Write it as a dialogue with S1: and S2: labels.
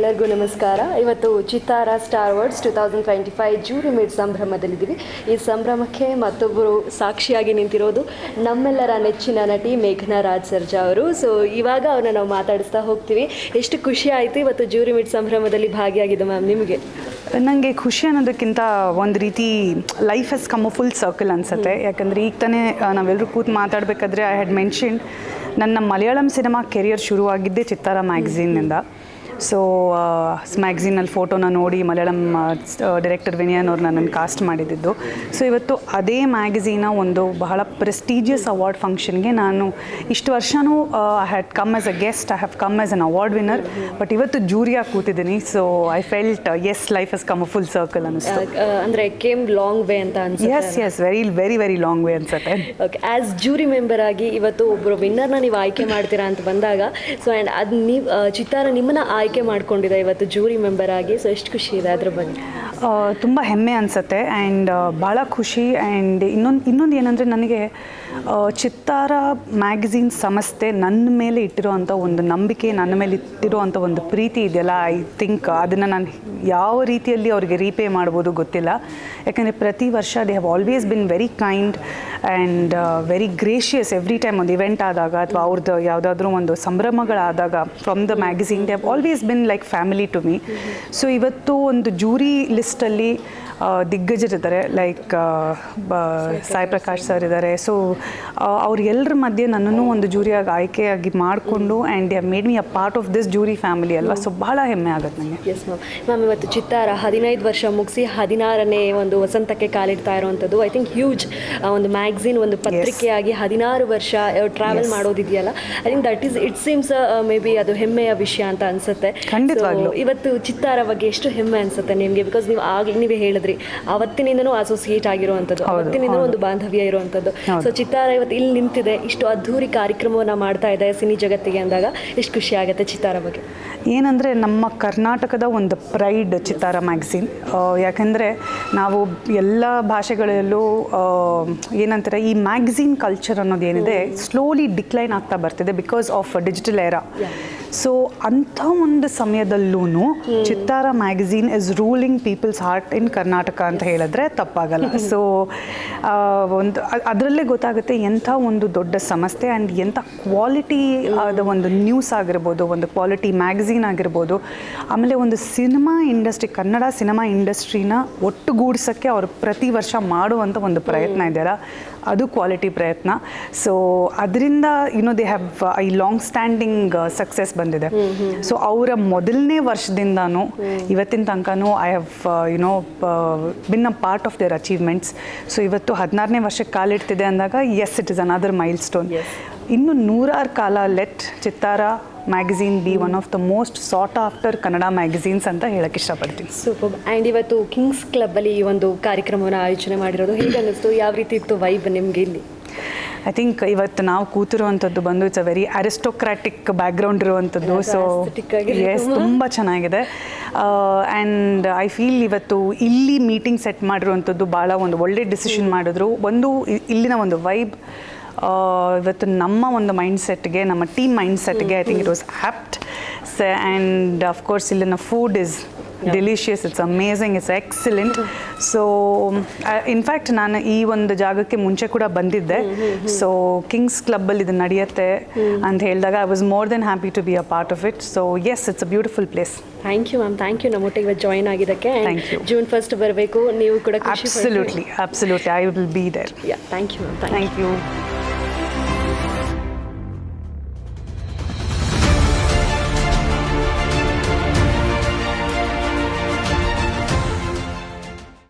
S1: ಎಲ್ಲರಿಗೂ ನಮಸ್ಕಾರ. ಇವತ್ತು ಚಿತ್ತಾರ ಸ್ಟಾರ್ ಅವಾರ್ಡ್ಸ್ 2025 ಜೂರಿ ಮೀಟ್ ಸಂಭ್ರಮದಲ್ಲಿದ್ದೀವಿ. ಈ ಸಂಭ್ರಮಕ್ಕೆ ಮತ್ತೊಬ್ಬರು ಸಾಕ್ಷಿಯಾಗಿ ನಿಂತಿರೋದು ನಮ್ಮೆಲ್ಲರ ನೆಚ್ಚಿನ ನಟಿ ಮೇಘನಾ ರಾಜ್ ಸರ್ಜಾ ಅವರು. ಸೊ ಇವಾಗ ಅವ್ರನ್ನ ನಾವು ಮಾತಾಡಿಸ್ತಾ ಹೋಗ್ತೀವಿ. ಎಷ್ಟು ಖುಷಿ ಆಯಿತು ಇವತ್ತು ಜೂರಿ ಮೀಟ್ ಸಂಭ್ರಮದಲ್ಲಿ ಭಾಗಿಯಾಗಿದೆ ಮ್ಯಾಮ್ ನಿಮಗೆ?
S2: ನನಗೆ ಖುಷಿ ಅನ್ನೋದಕ್ಕಿಂತ ಒಂದು ರೀತಿ life has come a full circle ಅನಿಸುತ್ತೆ. ಯಾಕಂದರೆ ಈಗ ತಾನೇ ನಾವೆಲ್ಲರೂ ಕೂತು ಮಾತಾಡಬೇಕಾದ್ರೆ ಐ ಹ್ಯಾಡ್ ಮೆನ್ಷನ್ಡ್ ನನ್ನ ಮಲಯಾಳಂ ಸಿನಿಮಾ ಕೆರಿಯರ್ ಶುರುವಾಗಿದ್ದೇ ಚಿತ್ತಾರ ಮ್ಯಾಗ್ಝೀನಿಂದ. ಸೊ ಮ್ಯಾಗ್ಝೀನಲ್ಲಿ ಫೋಟೋನ ನೋಡಿ ಮಲಯಾಳಂ ಡೈರೆಕ್ಟರ್ ವಿನಯನ್ ಅವ್ರು ನನ್ನನ್ನು ಕಾಸ್ಟ್ ಮಾಡಿದ್ದು. ಸೊ ಇವತ್ತು ಅದೇ ಮ್ಯಾಗಝೀನ ಒಂದು ಬಹಳ ಪ್ರೆಸ್ಟೀಜಿಯಸ್ ಅವಾರ್ಡ್ ಫಂಕ್ಷನ್ಗೆ ನಾನು ಇಷ್ಟು ವರ್ಷವೂ I had come as a guest, I have come as an award winner, but ಇವತ್ತು ಜೂರಿಯಾಗಿ ಕೂತಿದ್ದೀನಿ. So I felt as life has come a full circle ಅನ್ನಿಸ್ತು.
S1: ಅಂದರೆ ಕೇಮ್ ಲಾಂಗ್ ವೇ ಅಂತ ಅನ್ಸುತ್ತೆ.
S2: As very very very long way ಅನ್ಸುತ್ತೆ.
S1: Okay, as jury member ಆಗಿ ಇವತ್ತು ಒಬ್ಬರು ವಿನ್ನರ್ನ ನೀವು ಆಯ್ಕೆ ಮಾಡ್ತೀರಾ ಅಂತ ಬಂದಾಗ, ಸೊ ಆ್ಯಂಡ್ ಅದು ನೀವು ಚಿತ್ತಾರ ನಿಮ್ಮನ್ನ ಆಯ್ಕೆ ಮಾಡ್ಕೊಂಡಿದೆ ಇವತ್ತು ಜೂರಿ ಮೆಂಬರ್ ಆಗಿ. ಸೊ ಎಷ್ಟು ಖುಷಿ ಇದೆ ಅದ್ರ ಬಗ್ಗೆ?
S2: ತುಂಬ ಹೆಮ್ಮೆ ಅನಿಸುತ್ತೆ ಆ್ಯಂಡ್ ಭಾಳ ಖುಷಿ. ಆ್ಯಂಡ್ ಇನ್ನೊಂದು ಏನಂದರೆ ನನಗೆ ಚಿತ್ತಾರ ಮ್ಯಾಗಝೀನ್ ಸಂಸ್ಥೆ ನನ್ನ ಮೇಲೆ ಇಟ್ಟಿರೋವಂಥ ಒಂದು ನಂಬಿಕೆ, ನನ್ನ ಮೇಲೆ ಇಟ್ಟಿರೋವಂಥ ಒಂದು ಪ್ರೀತಿ ಇದೆಯಲ್ಲ, ಐ ಥಿಂಕ್ ಅದನ್ನು ನಾನು ಯಾವ ರೀತಿಯಲ್ಲಿ ಅವ್ರಿಗೆ ರೀಪೇ ಮಾಡ್ಬೋದು ಗೊತ್ತಿಲ್ಲ. ಯಾಕಂದರೆ ಪ್ರತಿ ವರ್ಷ they have always been very kind and very gracious. Every time ಒಂದು ಇವೆಂಟ್ ಆದಾಗ ಅಥವಾ ಅವ್ರದ್ದು ಯಾವುದಾದ್ರೂ ಒಂದು ಸಂಭ್ರಮಗಳಾದಾಗ from the magazine they have always been like family to me. So ಇವತ್ತು ಒಂದು ಜೂರಿ ಲಿಸ್ಟಲ್ಲಿ ದಿಗ್ಗಜರಿದ್ದಾರೆ, ಲೈಕ್ ಸಾಯಿ ಪ್ರಕಾಶ್ ಸರ್ ಇದ್ದಾರೆ. ಸೊ ಅವ್ರೆಲ್ಲರ ಮಧ್ಯೆ ನನ್ನನ್ನು ಒಂದು ಜೂರಿಯಾಗಿ ಆಯ್ಕೆಯಾಗಿ ಮಾಡಿಕೊಂಡು and they have made me a part of this jury family ಅಲ್ವಾ. ಸೊ ಭಾಳ ಹೆಮ್ಮೆ ಆಗುತ್ತೆ ನನಗೆ.
S1: ಎಸ್ ಮ್ಯಾಮ್, ಇವತ್ತು ಚಿತ್ತಾರ 15 ವರ್ಷ ಮುಗಿಸಿ 16ನೇ ಒಂದು ವಸಂತಕ್ಕೆ ಕಾಲಿಡ್ತಾ ಇರುವಂಥದ್ದು. ಐ ಥಿಂಕ್ ಹ್ಯೂಜ್ ಒಂದು ಮ್ಯಾಗ್ಝೀನ್, ಒಂದು ಪತ್ರಿಕೆಯಾಗಿ 16 ವರ್ಷ ಟ್ರಾವೆಲ್ ಮಾಡೋದಿದೆಯಲ್ಲ, I think that is it seems maybe ಅದು ಹೆಮ್ಮೆಯ ವಿಷಯ ಅಂತ ಅನಿಸುತ್ತೆ.
S2: ಖಂಡಿತವಾಗ್ಲೂ
S1: ಇವತ್ತು ಚಿತ್ತಾರ ಬಗ್ಗೆ ಎಷ್ಟು ಹೆಮ್ಮೆ ಅನಿಸುತ್ತೆ ನಿಮಗೆ? ಬಿಕಾಸ್ ನೀವು ನೀವೇ ಹೇಳಿದ್ರಿ ಅವತ್ತಿನಿಂದನೂ ಅಸೋಸಿಯೇಟ್ ಆಗಿರುವಂಥದ್ದು, ಅವತ್ತಿನಿಂದನೂ ಒಂದು ಬಾಂಧವ್ಯ ಇರುವಂಥದ್ದು. ಸೊ ಚಿತ್ತಾರ ಇವತ್ತು ಇಲ್ಲಿ ನಿಂತಿದೆ, ಇಷ್ಟು ಅದ್ಧೂರಿ ಕಾರ್ಯಕ್ರಮವನ್ನು ಮಾಡ್ತಾ ಇದೆ ಸಿನಿ ಜಗತ್ತಿಗೆ ಅಂದಾಗ ಎಷ್ಟು ಖುಷಿ ಆಗುತ್ತೆ ಚಿತ್ತಾರ ಬಗ್ಗೆ?
S2: ಏನಂದರೆ ನಮ್ಮ ಕರ್ನಾಟಕದ ಒಂದು ಪ್ರೈಡ್ ಚಿತ್ತಾರ ಮ್ಯಾಗ್ಝೀನ್. ಯಾಕೆಂದರೆ ನಾವು ಎಲ್ಲ ಭಾಷೆಗಳಲ್ಲೂ ಏನಂತಾರೆ ಈ ಮ್ಯಾಗ್ಝೀನ್ ಕಲ್ಚರ್ ಅನ್ನೋದು ಏನಿದೆ ಸ್ಲೋಲಿ ಡಿಕ್ಲೈನ್ ಆಗ್ತಾ ಬರ್ತಿದೆ because of digital era. So ಅಂಥ ಒಂದು ಸಮಯದಲ್ಲೂ Chittara magazine is ruling people's heart in Karnataka ಅಂತ ಹೇಳಿದ್ರೆ ತಪ್ಪಾಗಲ್ಲ. ಸೊ ಒಂದು ಅದರಲ್ಲೇ ಗೊತ್ತಾಗುತ್ತೆ ಎಂಥ ಒಂದು ದೊಡ್ಡ ಸಂಸ್ಥೆ ಆ್ಯಂಡ್ ಎಂಥ ಕ್ವಾಲಿಟಿ ಆದ ಒಂದು ನ್ಯೂಸ್ ಆಗಿರ್ಬೋದು, ಒಂದು ಕ್ವಾಲಿಟಿ ಮ್ಯಾಗಝೀನ್ ಆಗಿರ್ಬೋದು. ಆಮೇಲೆ ಒಂದು ಸಿನಿಮಾ ಇಂಡಸ್ಟ್ರಿ, ಕನ್ನಡ ಸಿನಿಮಾ ಇಂಡಸ್ಟ್ರಿನ ಒಟ್ಟುಗೂಡಿಸೋಕ್ಕೆ ಅವರು ಪ್ರತಿ ವರ್ಷ ಮಾಡುವಂಥ ಒಂದು ಪ್ರಯತ್ನ ಇದೆಯಲ್ಲ, ಅದು ಕ್ವಾಲಿಟಿ ಪ್ರಯತ್ನ. ಸೊ ಅದರಿಂದ they have a long standing success ಬಂದಿದೆ. ಸೊ ಅವರ ಮೊದಲನೇ ವರ್ಷದಿಂದನೂ ಇವತ್ತಿನ ತನಕನೂ I have been a part of their achievements. So ಇವತ್ತು 16ನೇ ವರ್ಷಕ್ಕೆ ಕಾಲಿಡ್ತಿದೆ ಅಂದಾಗ yes it is another milestone. ಇನ್ನು 100 ಕಾಲ let Chittara magazine be one of the most sought after Kannada magazines ಅಂತ ಹೇಳಕ್ಕೆ ಇಷ್ಟಪಡ್ತೀನಿ.
S1: ಸೂಪರ್. ಆ್ಯಂಡ್ ಇವತ್ತು ಕಿಂಗ್ಸ್ ಕ್ಲಬ್ಬಲ್ಲಿ ಈ ಒಂದು ಕಾರ್ಯಕ್ರಮವನ್ನು ಆಯೋಜನೆ ಮಾಡಿರೋದು ಹೇಗೆ ಅನ್ನಿಸ್ತು? ಯಾವ ರೀತಿ ಇತ್ತು ವೈಬ್ ನಿಮಗೆ ಇಲ್ಲಿ?
S2: ಐ ಥಿಂಕ್ ಇವತ್ತು ನಾವು ಕೂತಿರುವಂಥದ್ದು ಬಂದು it's a very aristocratic background ಇರುವಂಥದ್ದು. ಸೊ ಎಸ್, ತುಂಬ ಚೆನ್ನಾಗಿದೆ. ಆ್ಯಂಡ್ ಐ ಫೀಲ್ ಇವತ್ತು ಇಲ್ಲಿ ಮೀಟಿಂಗ್ ಸೆಟ್ ಮಾಡಿರುವಂಥದ್ದು ಭಾಳ ಒಂದು ಒಳ್ಳೆ ಡಿಸಿಷನ್ ಮಾಡಿದ್ರು. ಒಂದು ಇಲ್ಲಿನ ಒಂದು ವೈಬ್ ಇವತ್ತು ನಮ್ಮ ಒಂದು ಮೈಂಡ್ಸೆಟ್ಗೆ, ನಮ್ಮ ಟೀಮ್ ಮೈಂಡ್ಸೆಟ್ಗೆ I think it was apt. And of course ಇಲ್ಲಿನ food is delicious, it's amazing, it's excellent. So in fact ನಾನು ಈ ಒಂದು ಜಾಗಕ್ಕೆ ಮುಂಚೆ ಕೂಡ ಬಂದಿದ್ದೆ. ಸೊ ಕಿಂಗ್ಸ್ ಕ್ಲಬ್ಬಲ್ಲಿ ಇದು ನಡೆಯುತ್ತೆ ಅಂತ ಹೇಳಿದಾಗ I was more than happy to be a part of it. So yes, it's a beautiful place.
S1: Thank you ma'am, thank you ನಮ್ಮೊಟ್ಟಿಗೆ ಇವತ್ತು ಜಾಯಿನ್ ಆಗಿದ್ದಕ್ಕೆ. ಜೂನ್ 1 ಬರಬೇಕು, ನೀವು ಕೂಡ
S2: absolutely I will be there.
S1: Thank you ma'am,
S2: thank you.